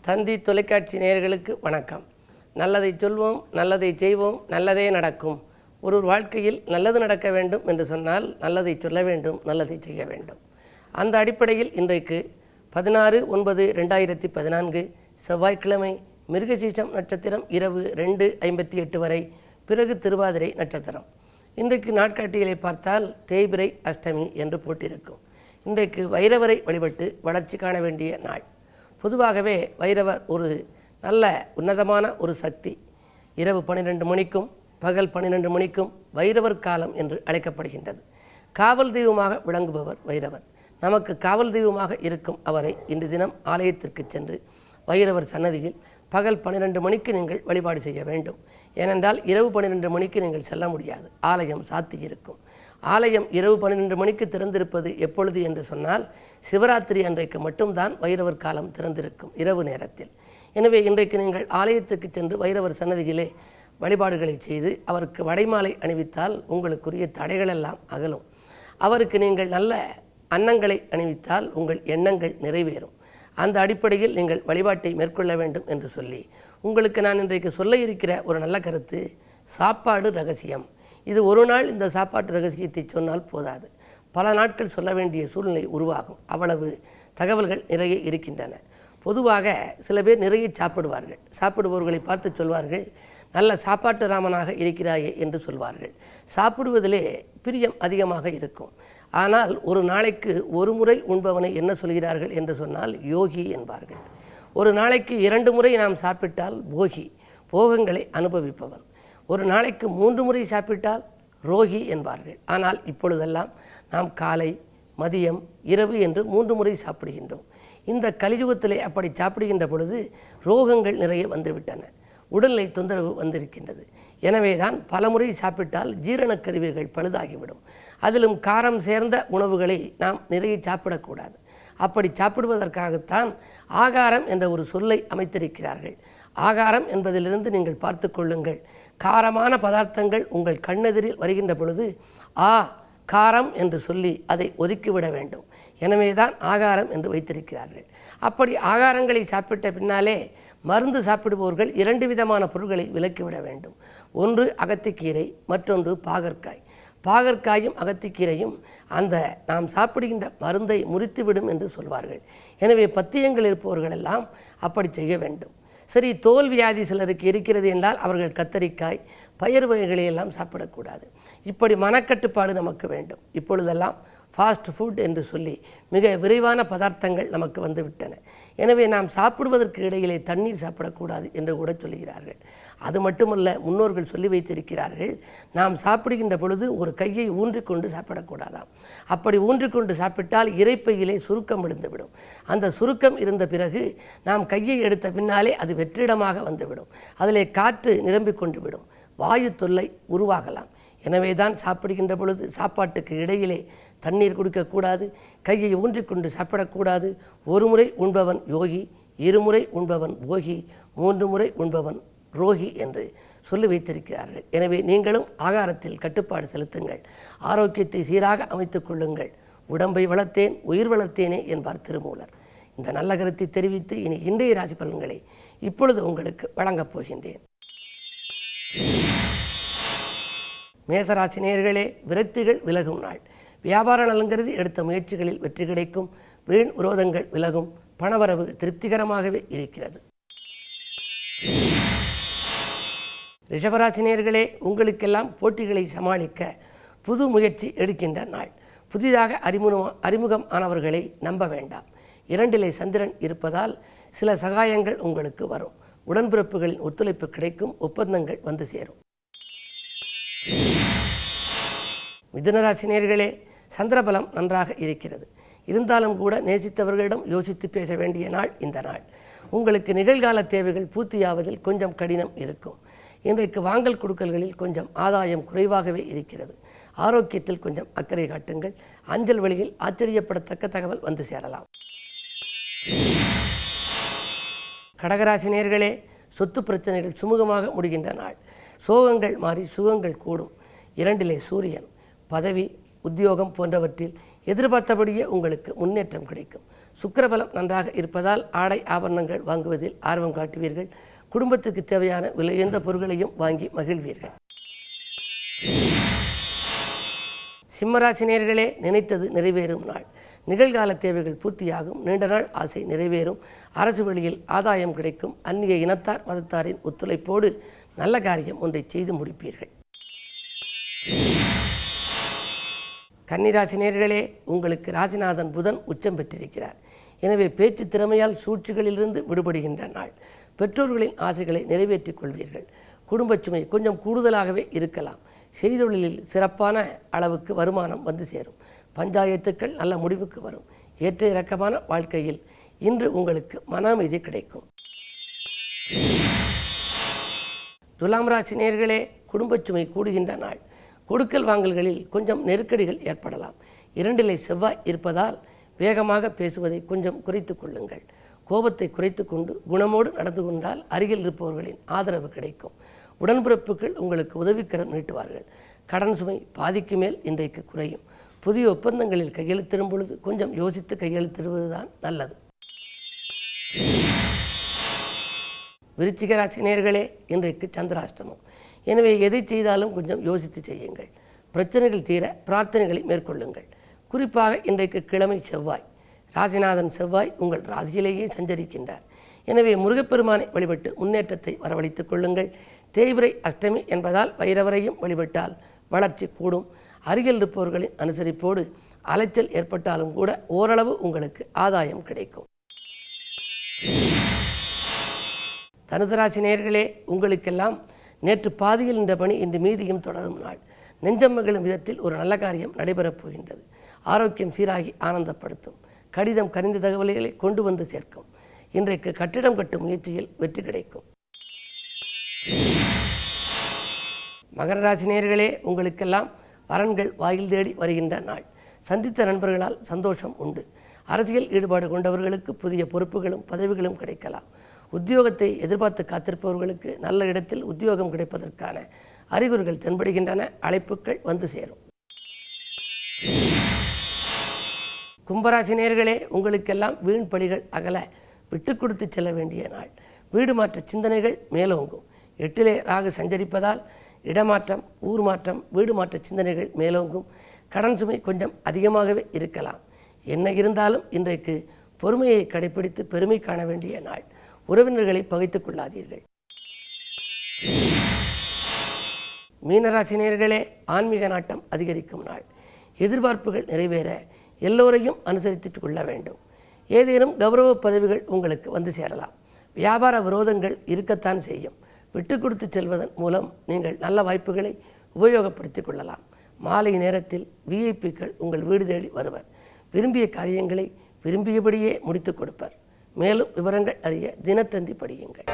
தந்தி தொலைக்காட்சி நேயர்களுக்கு வணக்கம். நல்லதை சொல்வோம், நல்லதை செய்வோம், நல்லதே நடக்கும். ஒரு வாழ்க்கையில் நல்லது நடக்க வேண்டும் என்று சொன்னால் நல்லதை சொல்ல வேண்டும், நல்லதை செய்ய வேண்டும். அந்த அடிப்படையில் இன்றைக்கு 16/9/2014 செவ்வாய்க்கிழமை மிருகசீரிஷம் நட்சத்திரம் இரவு 2:58 வரை, பிறகு திருவாதிரை நட்சத்திரம். இன்றைக்கு நாட்காட்டிகளை பார்த்தால் தேய்பிறை அஷ்டமி என்று போட்டிருக்கும். இன்றைக்கு வைரவரை வழிபட்டு வளர்ச்சி காண வேண்டிய நாள். பொதுவாகவே வைரவர் ஒரு நல்ல உன்னதமான ஒரு சக்தி. இரவு 12 மணிக்கும் பகல் 12 மணிக்கும் வைரவர் காலம் என்று அழைக்கப்படுகின்றது. காவல் தெய்வமாக விளங்குபவர் வைரவர். நமக்கு காவல் தெய்வமாக இருக்கும் அவரை இன்று தினம் ஆலயத்திற்கு சென்று வைரவர் சன்னதியில் பகல் 12 மணிக்கு நீங்கள் வழிபாடு செய்ய வேண்டும். ஏனென்றால் இரவு 12 மணிக்கு நீங்கள் செல்ல முடியாது, ஆலயம் சாத்தி இருக்கும். ஆலயம் இரவு 12 மணிக்கு திறந்திருப்பது எப்பொழுது என்று சொன்னால் சிவராத்திரி அன்றைக்கு மட்டும்தான் வைரவர் காலம் திறந்திருக்கும், இரவு நேரத்தில். எனவே இன்றைக்கு நீங்கள் ஆலயத்துக்கு சென்று வைரவர் சன்னதியிலே வழிபாடுகளை செய்து அவருக்கு வடைமாலை அணிவித்தால் உங்களுக்குரிய தடைகளெல்லாம் அகலும். அவருக்கு நீங்கள் நல்ல அன்னங்களை அணிவித்தால் உங்கள் எண்ணங்கள் நிறைவேறும். அந்த அடிப்படையில் நீங்கள் வழிபாட்டை மேற்கொள்ள வேண்டும் என்று சொல்லி உங்களுக்கு நான் இன்றைக்கு சொல்ல இருக்கிற ஒரு நல்ல கருத்து, சாப்பாடு ரகசியம். இது ஒரு நாள் இந்த சாப்பாட்டு ரகசியத்தை சொன்னால் போதாது, பல நாட்கள் சொல்ல வேண்டிய சூழ்நிலை உருவாகும். அவ்வளவு தகவல்கள் நிறைய இருக்கின்றன. பொதுவாக சில பேர் நிறைய சாப்பிடுவார்கள். சாப்பிடுபவர்களை பார்த்து சொல்வார்கள், நல்ல சாப்பாட்டு ராமனாக இருக்கிறாயே என்று சொல்வார்கள். சாப்பிடுவதிலே பிரியம் அதிகமாக இருக்கும். ஆனால் ஒரு நாளைக்கு ஒரு முறை உண்பவனை என்ன சொல்கிறார்கள் என்று சொன்னால் யோகி என்பார்கள். ஒரு நாளைக்கு 2 முறை நாம் சாப்பிட்டால் போகி, போகங்களை அனுபவிப்பவன். ஒரு நாளைக்கு 3 முறை சாப்பிட்டால் ரோகி என்பார்கள். ஆனால் இப்பொழுதெல்லாம் நாம் காலை, மதியம், இரவு என்று 3 முறை சாப்பிடுகின்றோம். இந்த கலியுகத்திலே அப்படி சாப்பிடுகின்ற பொழுது ரோகங்கள் நிறைய வந்துவிட்டன, உடல்நிலை தொந்தரவு வந்திருக்கின்றது. எனவே தான் பல முறை சாப்பிட்டால் ஜீரணக் கருவிகள் பழுதாகிவிடும். அதிலும் காரம் சேர்ந்த உணவுகளை நாம் நிறைய சாப்பிடக்கூடாது. அப்படி சாப்பிடுவதற்காகத்தான் ஆகாரம் என்ற ஒரு சொல்லை அமைத்திருக்கிறார்கள். ஆகாரம் என்பதிலிருந்து நீங்கள் பார்த்து கொள்ளுங்கள். காரமான பதார்த்தங்கள் உங்கள் கண்ணெதிரில் வருகின்ற பொழுது காரம் என்று சொல்லி அதை ஒதுக்கிவிட வேண்டும். எனவே தான் ஆகாரம் என்று வைத்திருக்கிறார்கள். அப்படி ஆகாரங்களை சாப்பிட்ட பின்னாலே மருந்து சாப்பிடுபவர்கள் 2 விதமான பொருட்களை விலக்கிவிட வேண்டும். ஒன்று அகத்திக்கீரை, மற்றொன்று பாகற்காய். பாகற்காயும் அகத்திக்கீரையும் அந்த நாம் சாப்பிடுகின்ற மருந்தை முறித்துவிடும் என்று சொல்வார்கள். எனவே பத்தியங்கள் இருப்பவர்களெல்லாம் அப்படி செய்ய வேண்டும். சரி, தோல் வியாதி சிலருக்கு இருக்கிறது என்றால் அவர்கள் கத்தரிக்காய், பயிர் வகைகளையெல்லாம் சாப்பிடக்கூடாது. இப்படி மனக்கட்டுப்பாடு நமக்கு வேண்டும். இப்பொழுதெல்லாம் ஃபாஸ்ட் ஃபுட் என்று சொல்லி மிக விரைவான பதார்த்தங்கள் நமக்கு வந்துவிட்டன. எனவே நாம் சாப்பிடுவதற்கு இடையிலே தண்ணீர் சாப்பிடக்கூடாது என்று கூட சொல்கிறார்கள். அது மட்டுமல்ல, முன்னோர்கள் சொல்லி வைத்திருக்கிறார்கள், நாம் சாப்பிடுகின்ற பொழுது ஒரு கையை ஊன்றிக்கொண்டு சாப்பிடக்கூடாதாம். அப்படி ஊன்றிக்கொண்டு சாப்பிட்டால் இரைப்பையிலே சுருக்கம் விழுந்துவிடும். அந்த சுருக்கம் இருந்த பிறகு நாம் கையை எடுத்த பின்னாலே அது வெற்றிடமாக வந்துவிடும். அதிலே காற்று நிரம்பிக் கொண்டு விடும், வாயு தொல்லை உருவாகலாம். எனவே தான் சாப்பிடுகின்ற பொழுது சாப்பாட்டுக்கு இடையிலே தண்ணீர் குடிக்கக்கூடாது, கையை ஊன்றிக்கொண்டு சாப்பிடக்கூடாது. 1 முறை உண்பவன் யோகி, 2 முறை உண்பவன் போகி, 3 முறை உண்பவன் ரோகி என்று சொல்லி வைத்திருக்கிறார்கள். எனவே நீங்களும் ஆகாரத்தில் கட்டுப்பாடு செலுத்துங்கள், ஆரோக்கியத்தை சீராக அமைத்துக் கொள்ளுங்கள். உடம்பை வளர்த்தேன், உயிர் வளர்த்தேனே என்பார் திருமூலர். இந்த நல்ல கருத்தை தெரிவித்து இனி இன்றைய ராசி பலன்களை இப்பொழுது உங்களுக்கு வழங்கப் போகின்றேன். மேசராசி நேயர்களே, விரக்திகள் விலகும் நாள். வியாபார நலங்கருதி எடுத்த முயற்சிகளில் வெற்றி கிடைக்கும். வீண் விரோதங்கள் விலகும். பணவரவு திருப்திகரமாகவே இருக்கிறது. ரிஷபராசி நேயர்களே, உங்களுக்கெல்லாம் போட்டிகளை சமாளிக்க புது முயற்சி எடுக்கின்ற நாள். புதிதாக அறிமுகம் ஆனவர்களை நம்ப வேண்டாம். 2 சந்திரன் இருப்பதால் சில சகாயங்கள் உங்களுக்கு வரும். உடன்பிறப்புகளின் ஒத்துழைப்பு கிடைக்கும். ஒப்பந்தங்கள் வந்து சேரும். மிதுனராசி நேயர்களே, சந்திரபலம் நன்றாக இருக்கிறது. இருந்தாலும் கூட நேசித்தவர்களிடம் யோசித்து பேச வேண்டிய நாள் இந்த நாள். உங்களுக்கு நிகழ்கால தேவைகள் பூர்த்தியாவதில் கொஞ்சம் கடினம் இருக்கும். இன்றைக்கு வாங்கல் கொடுக்கல்களில் கொஞ்சம் ஆதாயம் குறைவாகவே இருக்கிறது. ஆரோக்கியத்தில் கொஞ்சம் அக்கறை காட்டுங்கள். அஞ்சல் வழியில் ஆச்சரியப்படத்தக்க தகவல் வந்து சேரலாம். கடகராசி நேயர்களே, சொத்து பிரச்சனைகள் சுமூகமாக முடிகின்ற நாள். சோகங்கள் மாறி சுகங்கள் கூடும். 2 சூரியன். பதவி, உத்தியோகம் போன்றவற்றில் எதிர்பார்த்தபடியே உங்களுக்கு முன்னேற்றம் கிடைக்கும். சுக்கிரபலம் நன்றாக இருப்பதால் ஆடை ஆபரணங்கள் வாங்குவதில் ஆர்வம் காட்டுவீர்கள். குடும்பத்திற்கு தேவையான விலையுயர்ந்த பொருட்களையும் வாங்கி மகிழ்வீர்கள். சிம்மராசி நேயர்களே, நினைத்தது நிறைவேறும் நாள். நிகழ்கால தேவைகள் பூர்த்தியாகும். நீண்ட நாள் ஆசை நிறைவேறும். அரசு வழியில் ஆதாயம் கிடைக்கும். அந்நிய இனத்தார் மதத்தாரின் ஒத்துழைப்போடு நல்ல காரியம் ஒன்றை செய்து முடிப்பீர்கள். கன்னிராசி நேயர்களே, உங்களுக்கு ராசிநாதன் புதன் உச்சம் பெற்றிருக்கிறார். எனவே பேச்சு திறமையால் சூழ்ச்சிகளிலிருந்து விடுபடுகின்ற நாள். பெற்றோர்களின் ஆசைகளை நிறைவேற்றிக் கொள்வீர்கள். குடும்பச் சுமை கொஞ்சம் கூடுதலாகவே இருக்கலாம். செய்தொழிலில் சிறப்பான அளவுக்கு வருமானம் வந்து சேரும். பஞ்சாயத்துக்கள் நல்ல முடிவுக்கு வரும். ஏற்ற இறக்கமான வாழ்க்கையில் இன்று உங்களுக்கு மன அமைதி கிடைக்கும். துலாம் ராசி நேயர்களே, குடும்பச் சுமை கூடுகின்ற நாள். கொடுக்கல் வாங்கல்களில் கொஞ்சம் நெருக்கடிகள் ஏற்படலாம். 2 செவ்வாய் இருப்பதால் வேகமாக பேசுவதை கொஞ்சம் குறைத்து கொள்ளுங்கள். கோபத்தை குறைத்து கொண்டு குணமோடு நடந்து கொண்டால் அருகில் இருப்பவர்களின் ஆதரவு கிடைக்கும். உடன்பிறப்புகள் உங்களுக்கு உதவிக்கரம் நீட்டுவார்கள். கடன் சுமை பாதிக்கு மேல் இன்றைக்கு குறையும். புதிய ஒப்பந்தங்களில் கையெழுத்திடும் பொழுது கொஞ்சம் யோசித்து கையெழுத்திடுவதுதான் நல்லது. விருச்சிக ராசி நேயர்களே, இன்றைக்கு சந்திராஷ்டமம். எனவே எதை செய்தாலும் கொஞ்சம் யோசித்து செய்யுங்கள். பிரச்சனைகள் தீர பிரார்த்தனைகளை மேற்கொள்ளுங்கள். குறிப்பாக இன்றைக்கு கிழமை செவ்வாய். ராசிநாதன் செவ்வாய் உங்கள் ராசியிலேயே சஞ்சரிக்கின்றார். எனவே முருகப்பெருமானை வழிபட்டு முன்னேற்றத்தை வரவழைத்துக் கொள்ளுங்கள். தேய்பிறை அஷ்டமி என்பதால் வைரவரையும் வழிபட்டால் வளர்ச்சி கூடும். அருகில் இருப்பவர்களின் அனுசரிப்போடு அலைச்சல் ஏற்பட்டாலும் கூட ஓரளவு உங்களுக்கு ஆதாயம் கிடைக்கும். தனுசு ராசி நேயர்களே, உங்களுக்கெல்லாம் நேற்று பாதியில் நின்ற பணி இன்று மீதியும் தொடரும் நாள். நெஞ்சம் மகிழும் விதத்தில் ஒரு நல்ல காரியம் நடைபெறப் போகின்றது. ஆரோக்கியம் சீராகி ஆனந்தப்படுத்தும். கடிதம் கனிந்த தகவல்களை கொண்டு வந்து சேர்க்கும். இன்றைக்கு கட்டிடம் கட்டும் முயற்சியில் வெற்றி கிடைக்கும். மகர ராசி நேயர்களே, உங்களுக்கெல்லாம் வரன்கள் வாயில் தேடி வருகின்ற நாள். சந்தித்த நண்பர்களால் சந்தோஷம் உண்டு. அரசியல் ஈடுபாடு கொண்டவர்களுக்கு புதிய பொறுப்புகளும் பதவிகளும் கிடைக்கலாம். உத்தியோகத்தை எதிர்பார்த்து காத்திருப்பவர்களுக்கு நல்ல இடத்தில் உத்தியோகம் கிடைப்பதற்கான அறிகுறிகள் தென்படுகின்றன. அழைப்புகள் வந்து சேரும். கும்பராசி நேயர்களே, உங்களுக்கெல்லாம் வீண் பழிகள் அகல விட்டு கொடுத்து செல்ல வேண்டிய நாள். வீடு மாற்ற சிந்தனைகள் மேலோங்கும். 8 ராகு சஞ்சரிப்பதால் இடமாற்றம், ஊர் மாற்றம், வீடு மாற்ற சிந்தனைகள் மேலோங்கும். கடன் சுமை கொஞ்சம் அதிகமாகவே இருக்கலாம். என்ன இருந்தாலும் இன்றைக்கு பொறுமையை கடைபிடித்து பெருமை காண வேண்டிய நாள். உறவினர்களை பகைத்துக் கொள்ளாதீர்கள். மீனராசி நேயர்களே, ஆன்மீக நாட்டம் அதிகரிக்கும் நாள். எதிர்பார்ப்புகள் நிறைவேற எல்லோரையும் அனுசரித்து கொள்ள வேண்டும். ஏதேனும் கௌரவ பதவிகள் உங்களுக்கு வந்து சேரலாம். வியாபார விரோதங்கள் இருக்கத்தான் செய்யும். விட்டு கொடுத்து செல்வதன் மூலம் நீங்கள் நல்ல வாய்ப்புகளை உபயோகப்படுத்திக் கொள்ளலாம். மாலை நேரத்தில் விஐபிக்கள் உங்கள் வீடு தேடி வருவர். விரும்பிய காரியங்களை விரும்பியபடியே முடித்துக் கொடுப்பர். மேலும் விவரங்கள் அறிய தினத்தந்தி படியுங்கள்.